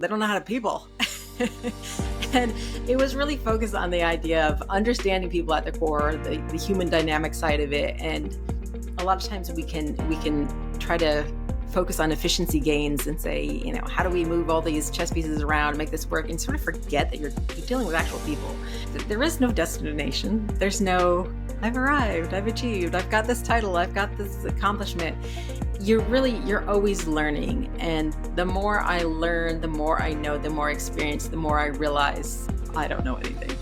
They don't know how to people. And it was really focused on the idea of understanding people at the core, the human dynamic side of it. And a lot of times we can try to focus on efficiency gains and say, how do we move all these chess pieces around and make this work, and sort of forget that you're dealing with actual people. There is no destination. There's no, I've arrived, I've achieved, I've got this title, I've got this accomplishment. You're always learning. And the more I learn, the more I know, the more experience, the more I realize I don't know anything.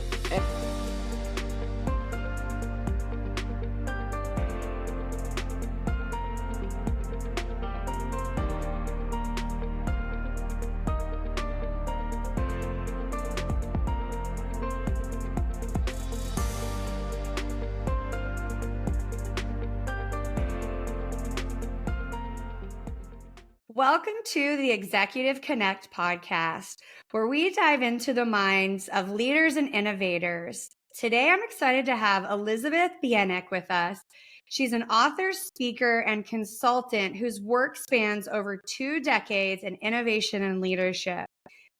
Welcome to the Executive Connect podcast, where we dive into the minds of leaders and innovators. Today, I'm excited to have Elizabeth Bieniek with us. She's an author, speaker, and consultant whose work spans over 2 decades in innovation and leadership.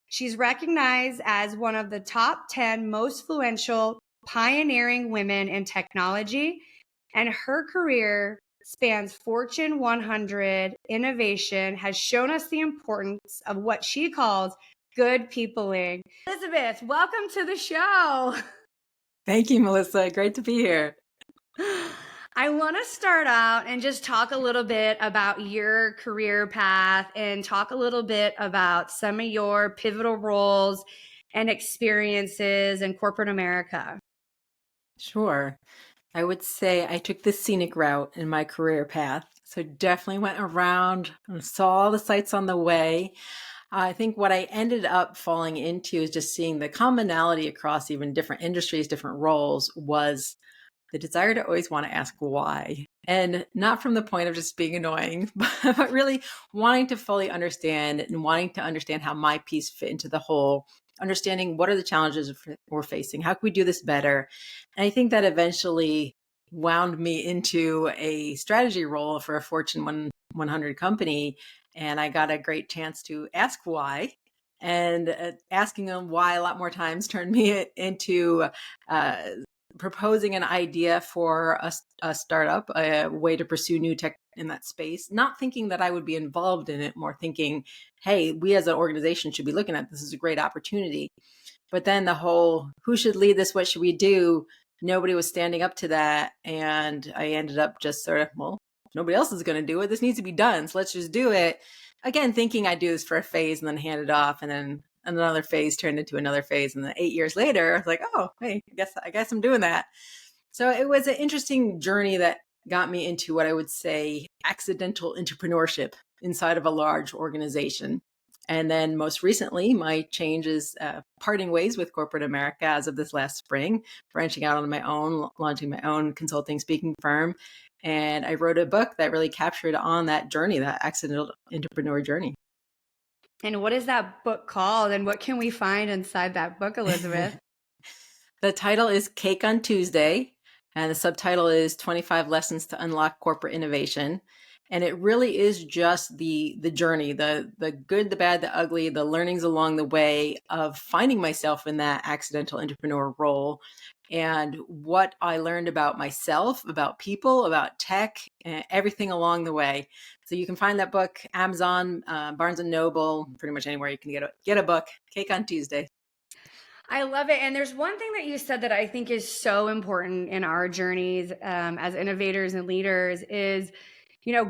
She's recognized as one of the top 10 most influential pioneering women in technology, and her career spans Fortune 100 innovation, has shown us the importance of what she calls good peopling. Elizabeth, welcome to the show. Thank you, Melissa. Great to be here. I want to start out and just talk a little bit about your career path and talk a little bit about some of your pivotal roles and experiences in corporate America. Sure. I would say I took the scenic route in my career path. So definitely went around and saw all the sights on the way. I think what I ended up falling into is just seeing the commonality across even different industries, different roles, was the desire to always want to ask why. And not from the point of just being annoying, but really wanting to fully understand and wanting to understand how my piece fit into the whole, understanding what are the challenges we're facing, how can we do this better. And I think that eventually wound me into a strategy role for a Fortune 100 company. And I got a great chance to ask why. And asking them why a lot more times turned me into proposing an idea for a startup, a way to pursue new tech in that space, not thinking that I would be involved in it, more thinking, hey, we as an organization should be looking at this as a great opportunity. But then the whole, who should lead this? What should we do? Nobody was standing up to that. And I ended up just sort of, well, nobody else is going to do it. This needs to be done. So let's just do it. Again, thinking I'd do this for a phase and then hand it off. And then another phase turned into another phase. And then 8 years later, I was like, oh, hey, I guess I'm doing that. So it was an interesting journey that got me into what I would say accidental entrepreneurship inside of a large organization. And then most recently, my change is parting ways with corporate America as of this last spring, branching out on my own, launching my own consulting speaking firm. And I wrote a book that really captured on that journey, that accidental entrepreneur journey. And what is that book called? And what can we find inside that book, Elizabeth? The title is Cake on Tuesday, and the subtitle is 25 Lessons to Unlock Corporate Innovation. And it really is just the journey, the good, the bad, the ugly, the learnings along the way of finding myself in that accidental entrepreneur role, and what I learned about myself, about people, about tech, and everything along the way. So you can find that book, Amazon, Barnes & Noble, pretty much anywhere you can get a book, Cake on Tuesday. I love it. And there's one thing that you said that I think is so important in our journeys as innovators and leaders is,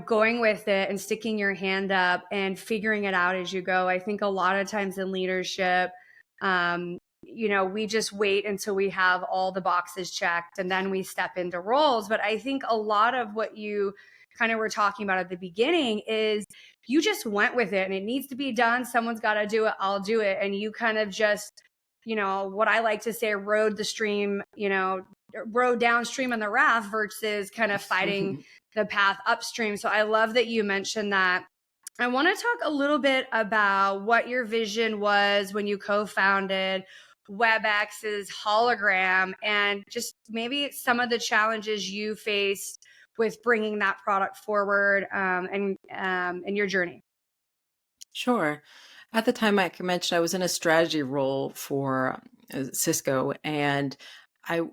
going with it and sticking your hand up and figuring it out as you go. I think a lot of times in leadership, we just wait until we have all the boxes checked and then we step into roles. But I think a lot of what you kind of were talking about at the beginning is you just went with it and it needs to be done. Someone's got to do it. I'll do it. And you kind of just, what I like to say, rode the stream, rode downstream on the raft versus kind of fighting the path upstream. So I love that you mentioned that. I want to talk a little bit about what your vision was when you co-founded Webex's Hologram and just maybe some of the challenges you faced with bringing that product forward and your journey. Sure. At the time, like I mentioned, I was in a strategy role for Cisco, and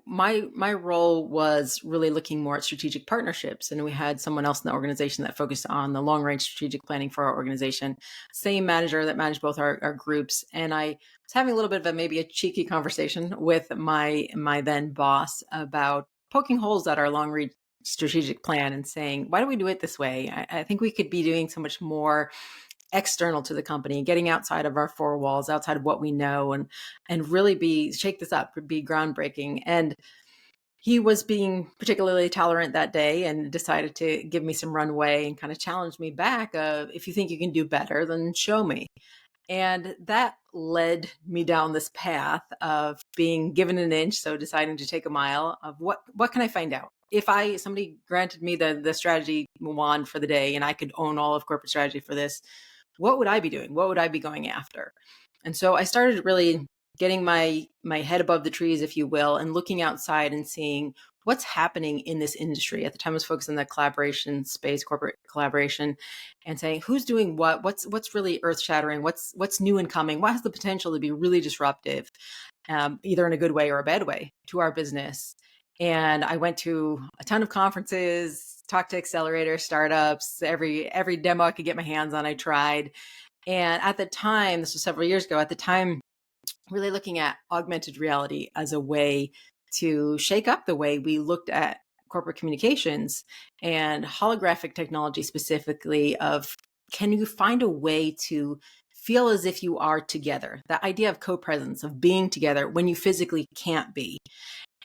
my role was really looking more at strategic partnerships. And we had someone else in the organization that focused on the long range strategic planning for our organization. Same manager that managed both our groups, and I was having a little bit of maybe a cheeky conversation with my then boss about poking holes at our long range strategic plan and saying, why do we do it this way? I think we could be doing so much more external to the company, getting outside of our four walls, outside of what we know, and really be shake this up, be groundbreaking. And he was being particularly tolerant that day and decided to give me some runway and kind of challenge me back of, if you think you can do better, then show me. And that led me down this path of being given an inch, so deciding to take a mile of what can I find out? If somebody granted me the strategy wand for the day and I could own all of corporate strategy for this, what would I be doing? What would I be going after? And so I started really getting my head above the trees, if you will, and looking outside and seeing what's happening in this industry. At the time, I was focused on the collaboration space, corporate collaboration, and saying who's doing what, what's really earth shattering, what's new and coming, what has the potential to be really disruptive, either in a good way or a bad way to our business. And I went to a ton of conferences, talked to accelerators, startups, every demo I could get my hands on, I tried. And at the time, this was several years ago, at the time, really looking at augmented reality as a way to shake up the way we looked at corporate communications, and holographic technology specifically of, can you find a way to feel as if you are together? That idea of co-presence, of being together when you physically can't be.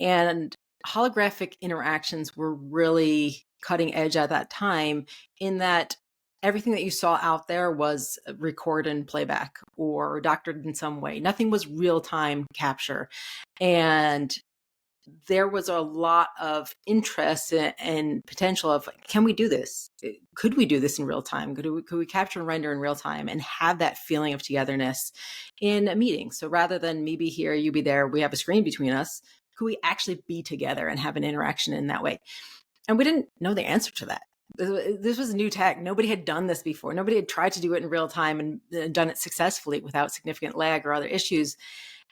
And holographic interactions were really cutting edge at that time, in that everything that you saw out there was record and playback or doctored in some way. Nothing was real time capture. And there was a lot of interest and potential of, can we do this? Could we do this in real time? Could we capture and render in real time and have that feeling of togetherness in a meeting? So rather than me be here, you be there, we have a screen between us, could we actually be together and have an interaction in that way? And we didn't know the answer to that. This was new tech. Nobody had done this before. Nobody had tried to do it in real time and done it successfully without significant lag or other issues.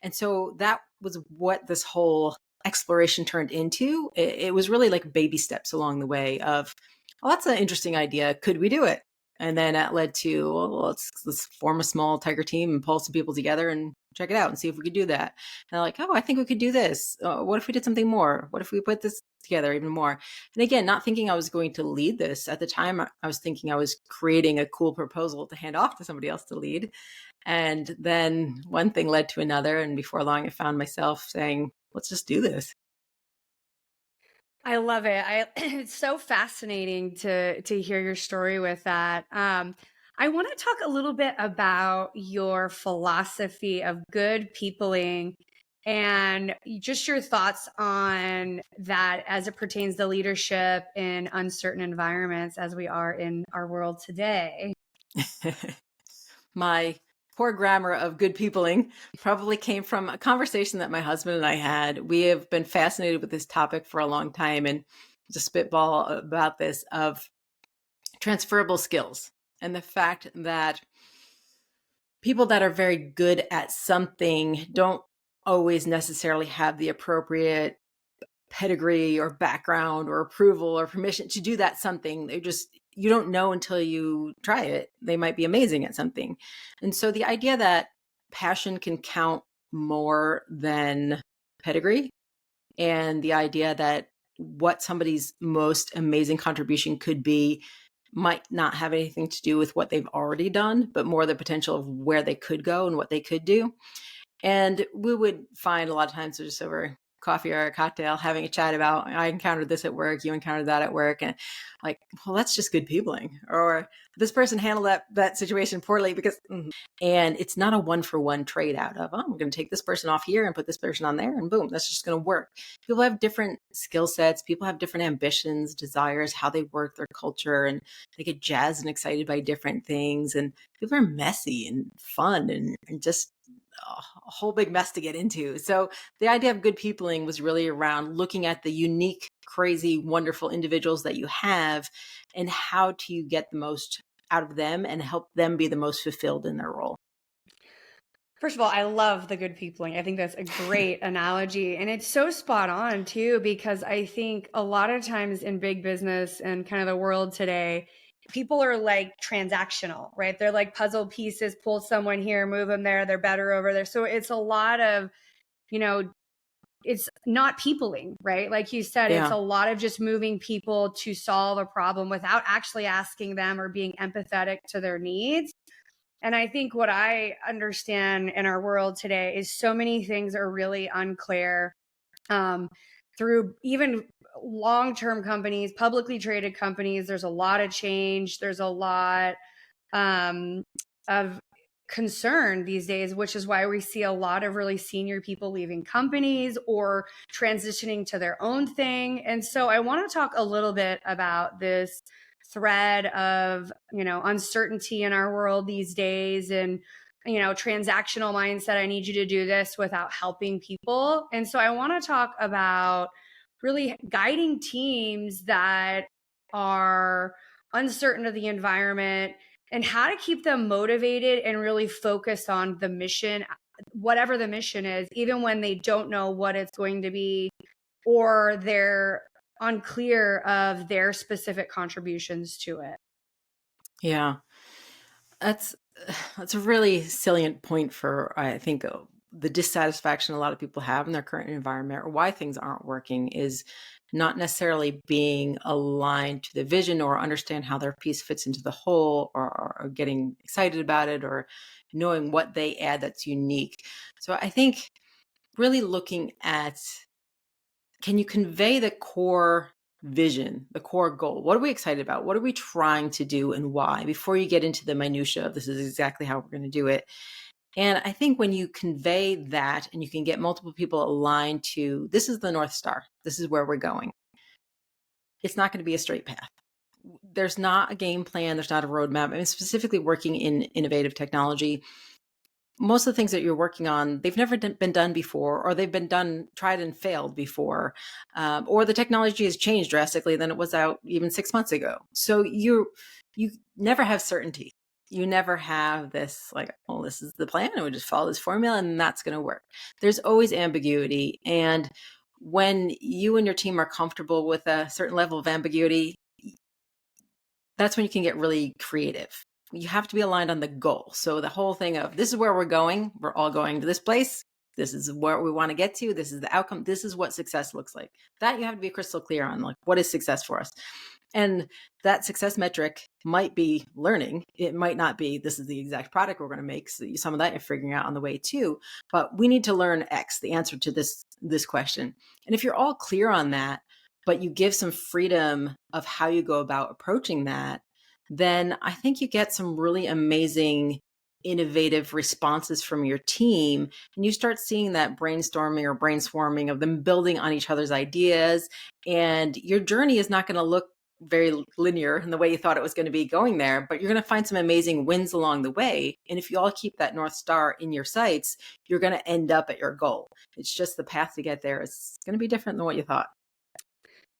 And so that was what this whole exploration turned into. It was really like baby steps along the way of, well, that's an interesting idea. Could we do it? And then that led to, well, let's form a small tiger team and pull some people together and check it out and see if we could do that. And they're like, oh, I think we could do this. What if we did something more? What if we put this together even more? And again, not thinking I was going to lead this. At the time, I was thinking I was creating a cool proposal to hand off to somebody else to lead. And then one thing led to another. And before long, I found myself saying, let's just do this. I love it. It's so fascinating to hear your story with that. I want to talk a little bit about your philosophy of good peopling and just your thoughts on that as it pertains to leadership in uncertain environments as we are in our world today. My poor grammar of good peopling probably came from a conversation that my husband and I had. We have been fascinated with this topic for a long time, and just spitball about this of transferable skills and the fact that people that are very good at something don't always necessarily have the appropriate pedigree or background or approval or permission to do that something. You don't know until you try it. They might be amazing at something. And so the idea that passion can count more than pedigree, and the idea that what somebody's most amazing contribution could be might not have anything to do with what they've already done, but more the potential of where they could go and what they could do. And we would find a lot of times just over coffee or a cocktail having a chat about, I encountered this at work, you encountered that at work, and like, well, that's just good peopling. Or this person handled that situation poorly because and it's not a one for one trade out of, oh, I'm going to take this person off here and put this person on there, and boom, that's just going to work. People have different skill sets, people have different ambitions, desires, how they work, their culture, and they get jazzed and excited by different things, and people are messy and fun and just a whole big mess to get into. So the idea of good peopling was really around looking at the unique, crazy, wonderful individuals that you have, and how do you get the most out of them and help them be the most fulfilled in their role. First of all, I love the good peopling. I think that's a great analogy. And it's so spot on too, because I think a lot of times in big business and kind of the world today, people are like transactional, right? They're like puzzle pieces, pull someone here, move them there, they're better over there. So it's a lot of, you know, it's not peopling, right? Like you said, it's Yeah. a lot of just moving people to solve a problem without actually asking them or being empathetic to their needs. And I think what I understand in our world today is so many things are really unclear, through even long-term companies, publicly traded companies. There's a lot of change. There's a lot um, of concern these days, which is why we see a lot of really senior people leaving companies or transitioning to their own thing. And so I want to talk a little bit about this thread of, uncertainty in our world these days, and transactional mindset. I need you to do this without helping people. And so I want to talk about really guiding teams that are uncertain of the environment and how to keep them motivated and really focus on the mission, whatever the mission is, even when they don't know what it's going to be or they're unclear of their specific contributions to it. Yeah. That's that's a really salient point for, I think, the dissatisfaction a lot of people have in their current environment, or why things aren't working, is not necessarily being aligned to the vision or understand how their piece fits into the whole, or getting excited about it, or knowing what they add that's unique. So I think really looking at, can you convey the core vision, the core goal? What are we excited about? What are we trying to do, and why, before you get into the minutia of this is exactly how we're going to do it? And I think when you convey that and you can get multiple people aligned to, this is the North Star, this is where we're going, it's not going to be a straight path. There's not a game plan, there's not a roadmap. I mean, specifically working in innovative technology, most of the things that you're working on, they've never been done before, or they've been tried and failed before, or the technology has changed drastically than it was out even 6 months ago. So you never have certainty. You never have this like, well, this is the plan, and we just follow this formula, and that's going to work. There's always ambiguity, and when you and your team are comfortable with a certain level of ambiguity, that's when you can get really creative. You have to be aligned on the goal. So the whole thing of, this is where we're going. We're all going to this place. This is where we want to get to. This is the outcome. This is what success looks like. That you have to be crystal clear on, like, what is success for us? And that success metric might be learning. It might not be, this is the exact product we're going to make. So some of that you're figuring out on the way too. But we need to learn X, the answer to this question. And if you're all clear on that, but you give some freedom of how you go about approaching that, then I think you get some really amazing, innovative responses from your team. And you start seeing that brainstorming or brain swarming of them building on each other's ideas. And your journey is not going to look very linear in the way you thought it was going to be going there, but you're going to find some amazing wins along the way. And if you all keep that North Star in your sights, you're going to end up at your goal. It's just the path to get there is going to be different than what you thought.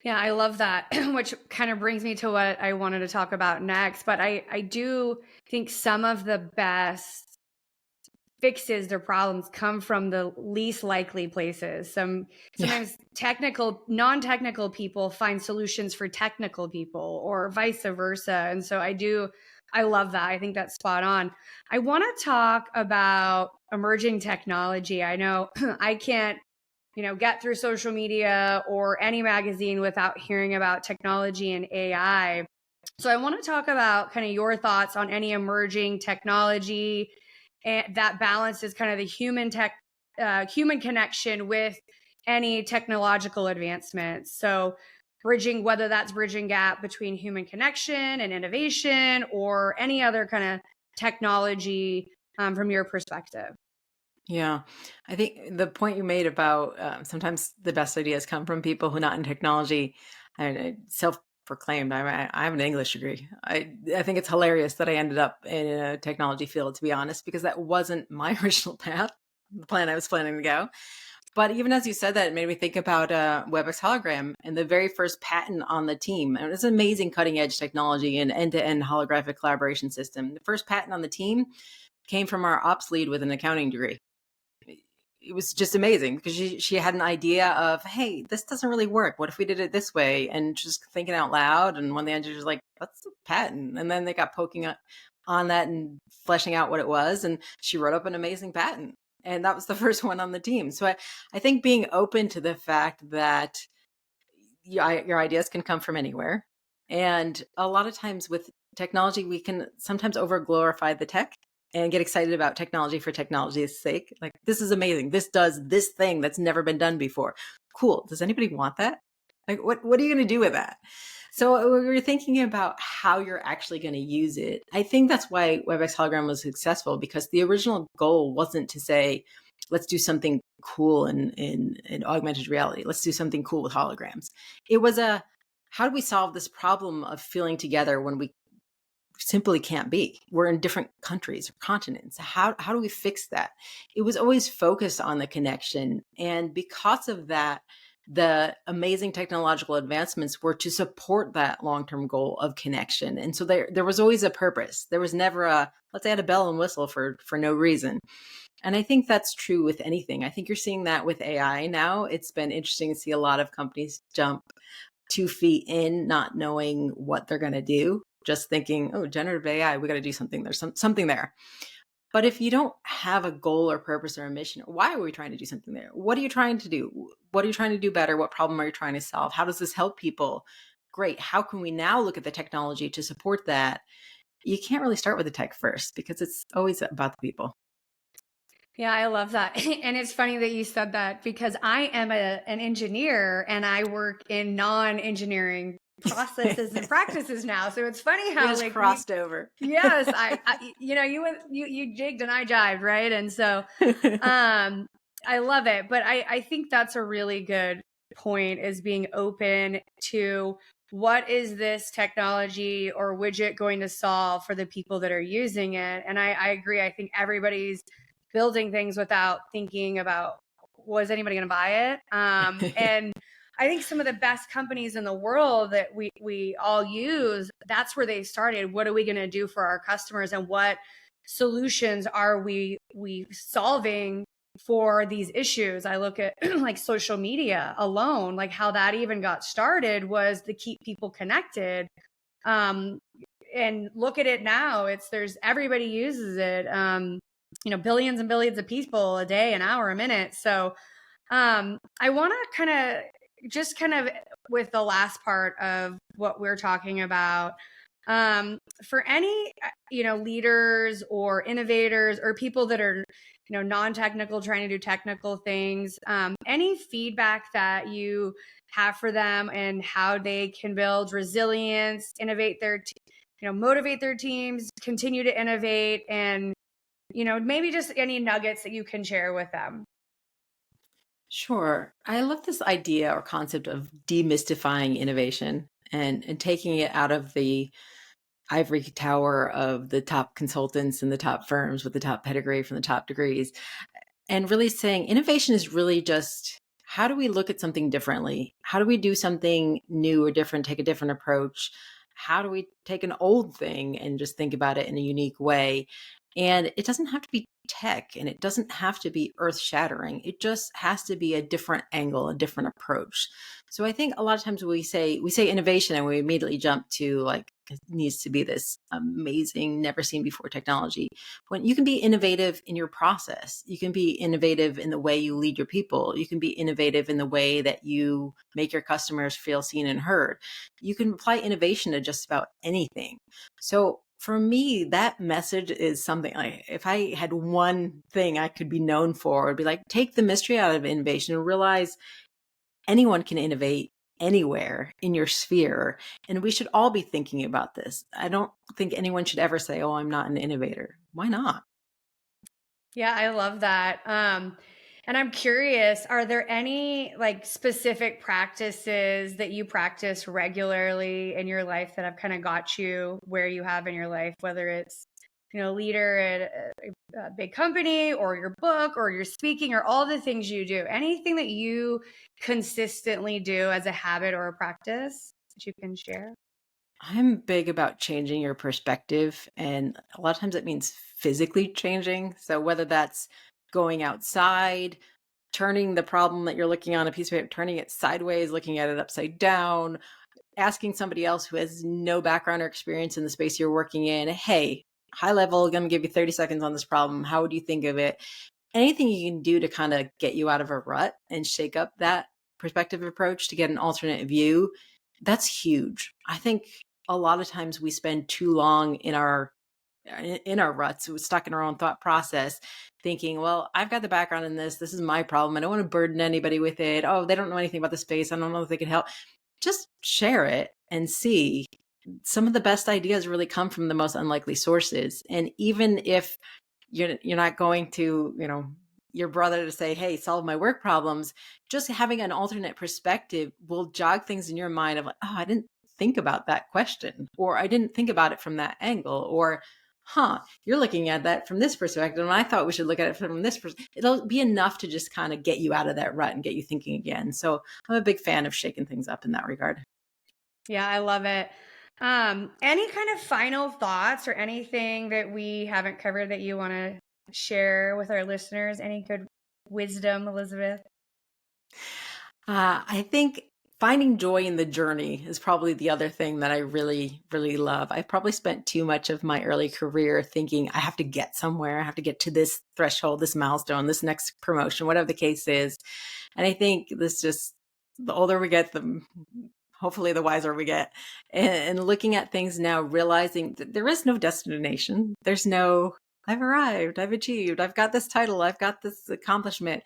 Yeah, I love that, which kind of brings me to what I wanted to talk about next. But I do think some of the best fixes to problems come from the least likely places. Sometimes non-technical people find solutions for technical people, or vice versa. And so I love that. I think that's spot on. I want to talk about emerging technology. I know I can't get through social media or any magazine without hearing about technology and AI. So I want to talk about kind of your thoughts on any emerging technology and that balances kind of the human connection with any technological advancements. So whether that's bridging gap between human connection and innovation, or any other kind of technology from your perspective. Yeah, I think the point you made about sometimes the best ideas come from people who are not in technology. I self-proclaimed, I have an English degree. I think it's hilarious that I ended up in a technology field, to be honest, because that wasn't my original path, the plan I was planning to go. But even as you said that, it made me think about Webex Hologram and the very first patent on the team. And it's amazing cutting edge technology and end-to-end holographic collaboration system. The first patent on the team came from our ops lead with an accounting degree. It was just amazing because she had an idea of, hey, this doesn't really work. What if we did it this way? And just thinking out loud. And when the engineer was like, that's a patent. And then they got poking on that and fleshing out what it was. And she wrote up an amazing patent. And that was the first one on the team. So I think being open to the fact that your ideas can come from anywhere. And a lot of times with technology, we can sometimes over glorify the tech and get excited about technology for technology's sake. Like, this is amazing. This does this thing that's never been done before. Cool. Does anybody want that? Like, what are you going to do with that? So when we're thinking about how you're actually going to use it, I think that's why Webex Hologram was successful, because the original goal wasn't to say, let's do something cool in augmented reality. Let's do something cool with holograms. It was how do we solve this problem of feeling together when we simply can't be? We're in different countries or continents. How do we fix that? It was always focused on the connection. And because of that, the amazing technological advancements were to support that long-term goal of connection. And so there was always a purpose. There was never let's add a bell and whistle for no reason. And I think that's true with anything. I think you're seeing that with AI now. It's been interesting to see a lot of companies jump 2 feet in, not knowing what they're going to do, just thinking, oh, generative AI, we got to do something. There's something there. But if you don't have a goal or purpose or a mission, why are we trying to do something there? What are you trying to do? What are you trying to do better? What problem are you trying to solve? How does this help people? Great. How can we now look at the technology to support that? You can't really start with the tech first, because it's always about the people. Yeah, I love that. And it's funny that you said that, because I am an engineer and I work in non-engineering processes and practices now. So it's funny how we just crossed over. Yes, you jigged and I jived, right? And so I love it. But I think that's a really good point, is being open to what is this technology or widget going to solve for the people that are using it. And I agree. I think everybody's building things without thinking about, was anybody going to buy it? And I think some of the best companies in the world that we all use, that's where they started. What are we going to do for our customers, and what solutions are we solving for these issues? I look at like social media alone, like how that even got started was to keep people connected. And look at it now, there's everybody uses it. Billions and billions of people a day, an hour, a minute. So I want to kind of with the last part of what we're talking about, for any, leaders or innovators or people that are, non-technical, trying to do technical things, any feedback that you have for them and how they can build resilience, innovate motivate their teams, continue to innovate, and maybe just any nuggets that you can share with them. Sure. I love this idea or concept of demystifying innovation and taking it out of the ivory tower of the top consultants and the top firms with the top pedigree from the top degrees, and really saying innovation is really just, how do we look at something differently? How do we do something new or different, take a different approach? How do we take an old thing and just think about it in a unique way? And it doesn't have to be tech, and it doesn't have to be earth shattering. It just has to be a different angle, a different approach. So I think a lot of times we say innovation and we immediately jump to like, it needs to be this amazing, never seen before technology. When you can be innovative in your process, you can be innovative in the way you lead your people. You can be innovative in the way that you make your customers feel seen and heard. You can apply innovation to just about anything. So for me, that message is something like, if I had one thing I could be known for, it'd be like, take the mystery out of innovation and realize anyone can innovate anywhere in your sphere. And we should all be thinking about this. I don't think anyone should ever say, oh, I'm not an innovator. Why not? Yeah, I love that. And I'm curious, are there any like specific practices that you practice regularly in your life that have kind of got you where you have in your life, whether it's, leader at a big company, or your book, or your speaking, or all the things you do? Anything that you consistently do as a habit or a practice that you can share? I'm big about changing your perspective, and a lot of times it means physically changing. So whether that's going outside, turning the problem that you're looking on a piece of paper, turning it sideways, looking at it upside down, asking somebody else who has no background or experience in the space you're working in, hey, high level, going to give you 30 seconds on this problem. How would you think of it? Anything you can do to kind of get you out of a rut and shake up that perspective approach to get an alternate view, that's huge. I think a lot of times we spend too long in our ruts, we're stuck in our own thought process, thinking, well, I've got the background in this is my problem, I don't want to burden anybody with it. Oh, they don't know anything about the space, I don't know if they can help. Just share it and see. Some of the best ideas really come from the most unlikely sources. And even if you're not going to, your brother to say, hey, solve my work problems, just having an alternate perspective will jog things in your mind of like, oh, I didn't think about that question, or I didn't think about it from that angle, or you're looking at that from this perspective, and I thought we should look at it from this perspective. It'll be enough to just kind of get you out of that rut and get you thinking again. So I'm a big fan of shaking things up in that regard. Yeah, I love it. Any kind of final thoughts or anything that we haven't covered that you want to share with our listeners? Any good wisdom, Elizabeth? I think finding joy in the journey is probably the other thing that I really, really love. I probably spent too much of my early career thinking I have to get somewhere, I have to get to this threshold, this milestone, this next promotion, whatever the case is. And I think the older we get, the hopefully the wiser we get. And looking at things now, realizing that there is no destination. There's no, I've arrived, I've achieved, I've got this title, I've got this accomplishment.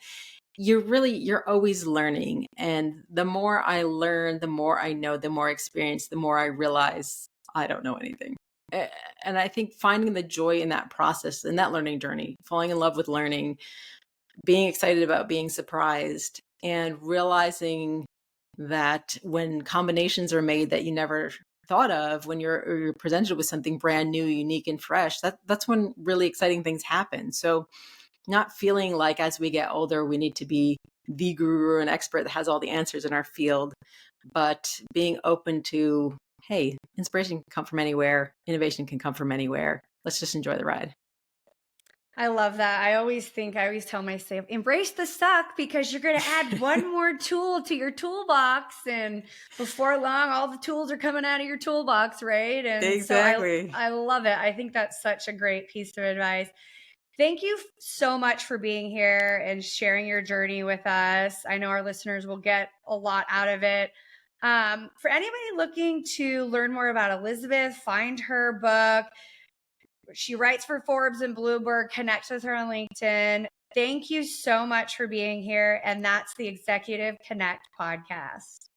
You're always learning. And the more I learn, the more I know, the more experience, the more I realize I don't know anything. And I think finding the joy in that process, in that learning journey, falling in love with learning, being excited about being surprised, and realizing that when combinations are made that you never thought of, when you're presented with something brand new, unique, and fresh, that's when really exciting things happen. So not feeling like as we get older, we need to be the guru and expert that has all the answers in our field, but being open to, hey, inspiration can come from anywhere, innovation can come from anywhere. Let's just enjoy the ride. I love that. I always tell myself, embrace the suck because you're going to add one more tool to your toolbox. And before long, all the tools are coming out of your toolbox, right? And so Exactly. I love it. I think that's such a great piece of advice. Thank you so much for being here and sharing your journey with us. I know our listeners will get a lot out of it. For anybody looking to learn more about Elizabeth, find her book. She writes for Forbes and Bloomberg. Connect with her on LinkedIn. Thank you so much for being here. And that's the Executive Connect podcast.